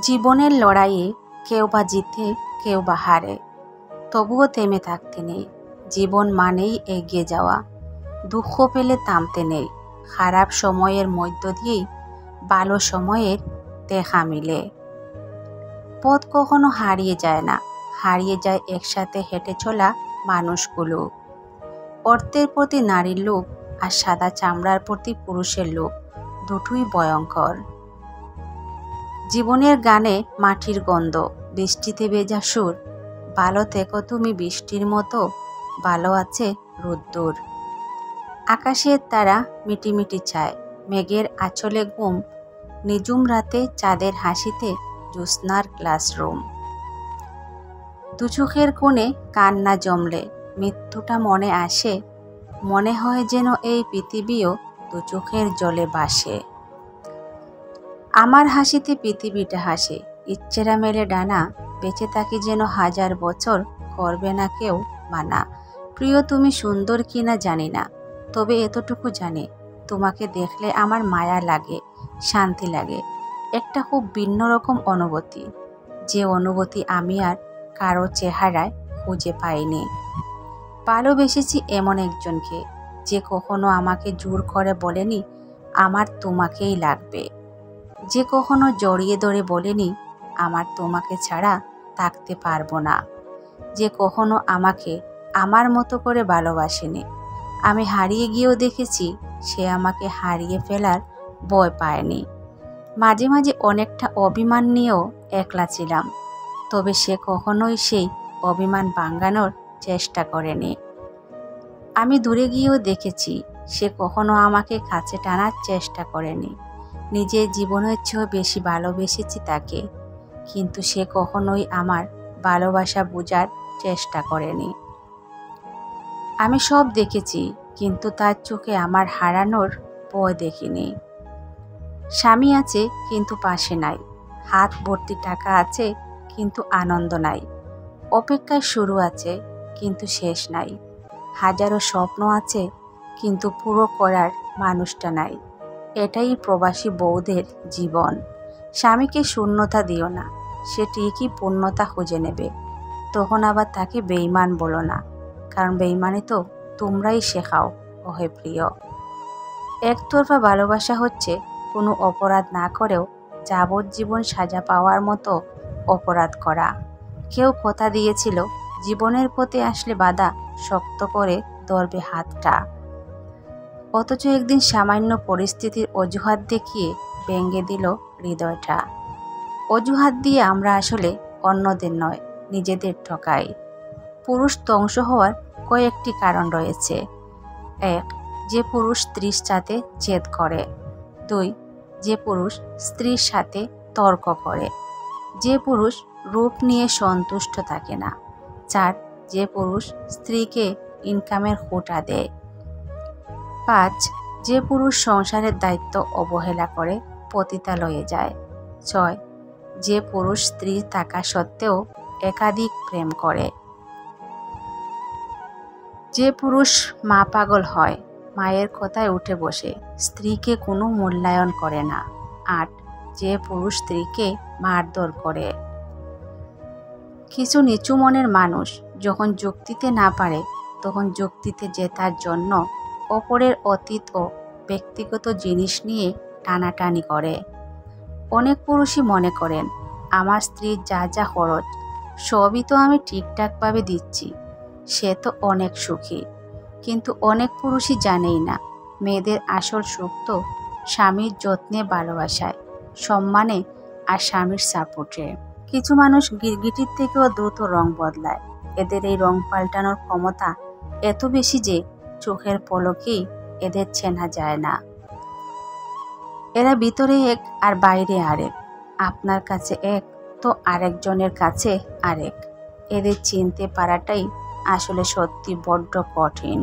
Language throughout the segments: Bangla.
জীবনের লড়াইয়ে কেউ বা জিতে কেউ বা হারে, তবুও থেমে থাকতে নেই। জীবন মানেই এগিয়ে যাওয়া, দুঃখ পেলে থামতে নেই। খারাপ সময়ের মধ্য দিয়েই ভালো সময়ের দেখা মিলে। পথ কখনো হারিয়ে যায় না, হারিয়ে যায় একসাথে হেঁটে চলা মানুষগুলো। অর্থের প্রতি নারীর লোভ আর সাদা চামড়ার প্রতি পুরুষের লোভ দুটোই ভয়ঙ্কর। জীবনের গানে মাটির গন্ধ, বৃষ্টিতে ভেজা সুর, ভালো থেকো তুমি বৃষ্টির মতো, ভালো আছে রোদ্দুর। আকাশের তারা মিটিমিটি চায়, মেঘের আঁচলে ঘুম, নিঝুম রাতে চাঁদের হাসিতে জ্যোৎস্নার ক্লাসরুম। দু চোখের কোণে কান্না জমলে মৃত্যুটা মনে আসে, মনে হয় যেন এই পৃথিবীও দু চোখের জলে ভাসে। আমার হাসিতে পৃথিবীটা হাসে, ইচ্ছেরা মেলে ডানা, বেঁচে থাকি যেন হাজার বছর, করবে না কেউ মানা। প্রিয় তুমি সুন্দর কিনা জানি না, তবে এতটুকু জানি তোমাকে দেখলে আমার মায়া লাগে, শান্তি লাগে। একটা খুব ভিন্ন রকম অনুভূতি, যে অনুভূতি আমি আর কারো চেহারায় খুঁজে পাইনি। ভালোবেসেছি এমন একজনকে, যে কখনো আমাকে জোর করে বলেনি আমার তোমাকেই লাগবে, যে কখনো জড়িয়ে ধরে বলেনি আমার তোমাকে ছাড়া থাকতে পারবো না, যে কখনো আমাকে আমার মতো করে ভালোবাসেনি। আমি হারিয়ে গিয়েও দেখেছি সে আমাকে হারিয়ে ফেলার ভয় পায়নি। মাঝে মাঝে অনেকটা অভিমান নিয়েও একলা ছিলাম, তবে সে কখনোই সেই অভিমান ভাঙানোর চেষ্টা করেনি। আমি দূরে গিয়েও দেখেছি সে কখনো আমাকে কাছে টানার চেষ্টা করেনি। নিজের জীবনের চেয়েও বেশি ভালোবেসেছি তাকে, কিন্তু সে কখনোই আমার ভালোবাসা বোঝার চেষ্টা করেনি। আমি সব দেখেছি, কিন্তু তার চোখে আমার হারানোর ভয় দেখিনি। স্বামী আছে কিন্তু পাশে নাই, হাত ভর্তি টাকা আছে কিন্তু আনন্দ নাই, অপেক্ষায় শুরু আছে কিন্তু শেষ নাই, হাজারো স্বপ্ন আছে কিন্তু পুরো করার মানুষটা নাই। এটাই প্রবাসী বউদের জীবন। স্বামীকে শূন্যতা দিও না, সে ঠিকই পূর্ণতা খুঁজে নেবে। তখন আবার তাকে বেঈমান বলো না, কারণ বেঈমানি তো তোমরাই শেখাও ওহে প্রিয়। একতরফা ভালোবাসা হচ্ছে কোনো অপরাধ না করেও যাবজ্জীবন সাজা পাওয়ার মতো অপরাধ করা। কেউ কথা দিয়েছিল জীবনের পথে আসলে বাধা শক্ত করে ধরবে হাতটা, অথচ একদিন সামান্য পরিস্থিতির অজুহাত দেখিয়ে ভেঙে দিল হৃদয়টা। অজুহাত দিয়ে আমরা আসলে অন্যদের নয়, নিজেদের ঠকাই। পুরুষ ধ্বংস হওয়ার কয়েকটি কারণ রয়েছে। 1. যে পুরুষ স্ত্রীর সাথে জেদ করে। 2. যে পুরুষ স্ত্রীর সাথে তর্ক করে। যে পুরুষ রূপ নিয়ে সন্তুষ্ট থাকে না। 4. যে পুরুষ স্ত্রীকে ইনকামের খোঁটা দেয়। 5. যে পুরুষ সংসারের দায়িত্ব অবহেলা করে পতিতালয়ে যায়। 6. যে পুরুষ স্ত্রী থাকা সত্ত্বেও একাধিক প্রেম করে। যে পুরুষ মা পাগল হয়, মায়ের কথায় উঠে বসে, স্ত্রীকে কোনো মূল্যায়ন করে না। 8. যে পুরুষ স্ত্রীকে মারধর করে। কিছু নিচু মনের মানুষ যখন যুক্তিতে না পারে, তখন যুক্তিতে জেতার জন্য অপরের অতীত ও ব্যক্তিগত জিনিস নিয়ে টানাটানি করে। অনেক পুরুষই মনে করেন আমার স্ত্রীর যা যা খরচ সবই তো আমি ঠিকঠাকভাবে দিচ্ছি, সে তো অনেক সুখী। কিন্তু অনেক পুরুষই জানেই না মেয়েদের আসল সুখ তো স্বামীর যত্নে, ভালোবাসায়, সম্মানে আর স্বামীর সাপোর্টে। কিছু মানুষ গিরগিটির থেকেও দ্রুত রং বদলায়। এদের এই রং পাল্টানোর ক্ষমতা এত বেশি যে চোখের পলকেই এদের চেনা যায় না। এরা ভিতরে এক আর বাইরে আরেক, আপনার কাছে এক তো আরেকজনের কাছে আরেক। এদের চিনতে পারাটাই আসলে সত্যি বড্ড কঠিন।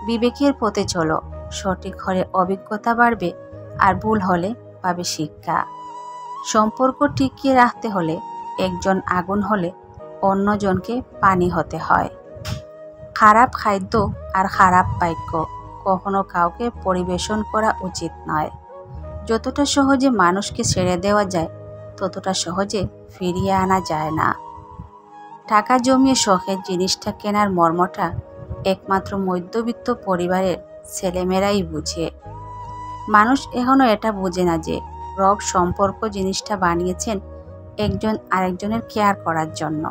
বিবেকের পথে চলো, সঠিক হলে অভিজ্ঞতা বাড়বে, আর ভুল হলে পাবে শিক্ষা। সম্পর্ক টিকিয়ে রাখতে হলে একজন আগুন হলে অন্যজনকে পানি হতে হয়। খারাপ খাদ্য আর খারাপ বাক্য কখনো কাউকে পরিবেশন করা উচিত নয়। যতটা সহজে মানুষকে ছেড়ে দেওয়া যায়, ততটা সহজে ফিরিয়ে আনা যায় না। টাকা জমিয়ে শখের জিনিসটা কেনার মর্মটা একমাত্র মধ্যবিত্ত পরিবারের ছেলেমেয়েরাই বুঝে। মানুষ এখনও এটা বোঝে না যে রব সম্পর্ক জিনিসটা বানিয়েছেন একজন আরেকজনের কেয়ার করার জন্য,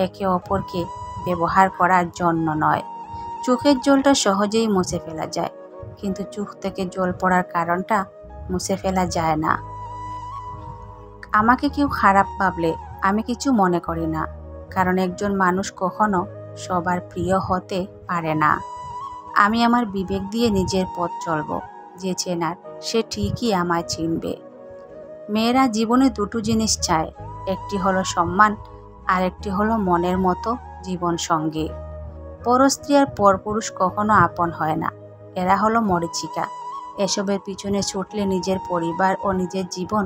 একে অপরকে ব্যবহার করার জন্য নয়। চোখের জলটা সহজেই মুছে ফেলা যায়, কিন্তু চোখ থেকে জল পড়ার কারণটা মুছে ফেলা যায় না। আমাকে কেউ খারাপ ভাবলে আমি কিছু মনে করি না, কারণ একজন মানুষ কখনো সবার প্রিয় হতে পারে না। আমি আমার বিবেক দিয়ে নিজের পথ চলব, যে চেনার সে ঠিকই আমায় চিনবে। মেয়েরা জীবনে দুটো জিনিস চায়, একটি হলো সম্মান, আর একটি হলো মনের মতো জীবন সঙ্গী। পরস্ত্রী আর পরপুরুষ কখনো আপন হয় না, এরা হলো মরীচিকা। এসবের পিছনে ছুটলে নিজের পরিবার ও নিজের জীবন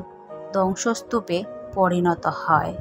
ধ্বংসস্তূপে পরিণত হয়।